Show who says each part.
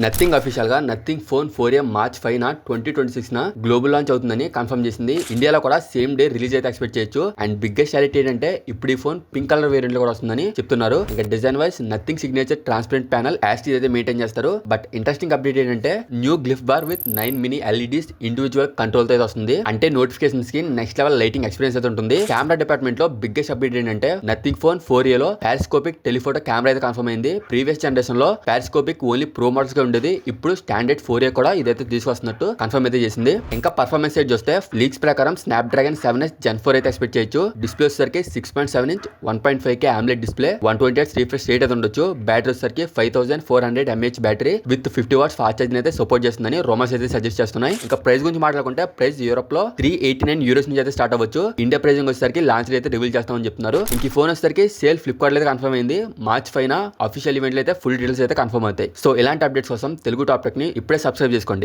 Speaker 1: Nothing official గా nothing phone 4A March 5 2026 global launch అవుతుందని confirm చేసింది. ఇండియాలో కూడా సేమ్ డే రిలీజ్ అయితే ఎక్స్పెక్ట్ చేయొచ్చు. అండ్ బిగ్గెస్ట్ షాలిటీ ఏంటంటే ఇప్పుడు ఈ ఫోన్ పింక్ కలర్ వేరియంట్ లో కూడా వస్తుందని చెప్తున్నారు. ఇంకా design wise nothing signature transparent panel aesthetics అయితే మెయింటైన్ చేస్తారు. బట్ ఇంట్రెస్టింగ్ అప్డేట్ ఏంటంటే new glyph bar with 9 mini LEDs individual control తో వస్తుంది. అంటే నోటిఫికేషన్స్ కి నెక్స్ట్ లెవెల్ లైటింగ్ ఎక్స్పీరియన్స్ అయితే ఉంటుంది. కెమెరా డిపార్ట్మెంట్ లో బిగ్గెస్ట్ అప్డేట్ ఏంటంటే నథింగ్ ఫోన్ 4A లో పారాస్కోపిక్ టెలిఫోటో కెమెరా అయితే కన్ఫర్మ్ అయింది. ప్రీవియస్ జనరేషన్ లో పారాస్కోపిక్ ఓన్లీ ప్రో మోడల్స్ గా ఉండేది. ఇప్పుడు స్టాండర్డ్ 4A కూడా ఇదైతే తీసుకొస్తున్నట్టు కన్ఫర్మ్ అయితే చేసింది. ఇంకా పర్ఫార్మెన్స్ సైడ్ చూస్తే లీక్స్ ప్రకారం స్నాప్ డ్రాగన్ 7S Gen 4 అయితే ఎక్స్పెక్ట్ చేయొచ్చు. డిస్ప్లే వచ్చేసరికి 6.7 inch 1.5K AMOLED display 128 refresh rate అయితే ఉండొచ్చు. బ్యాటరీ వచ్చేసరికి 5400 mAh battery with 50 watts fast charging అయితే సపోర్ట్ చేస్తుందని రూమర్స్ అయితే సజెస్ట్ చేస్తున్నాయి. ఇంకా ప్రైస్ గురించి మాట్లాడుకుంటే ప్రైస్ యూరోప్ లో 389 యూరోస్ నుంచి అయితే స్టార్ట్ అవ్వచ్చు. ఇండియా ప్రైసింగ్ వచ్చేసరికి లాంచ్ అయితే రివీల్ చేస్తామని చెప్తున్నారు. ఇంక ఈ ఫోన్ వచ్చేసరికి సేల్ ఫ్లిప్కార్ట్ అయితే కన్ఫర్మ్ అయింది. మార్చ్ 5 అఫీషియల్ ఈవెంట్ అయితే ఫుల్ డీటెయిల్స్ అయితే కన్ఫర్మ్ అవుతాయి. సో ఇలాంటి అప్డేట్స్ కోసం తెలుగు టాప్ టెక్ ని ఇప్పుడే సబ్స్క్రైబ్ చేసుకోండి.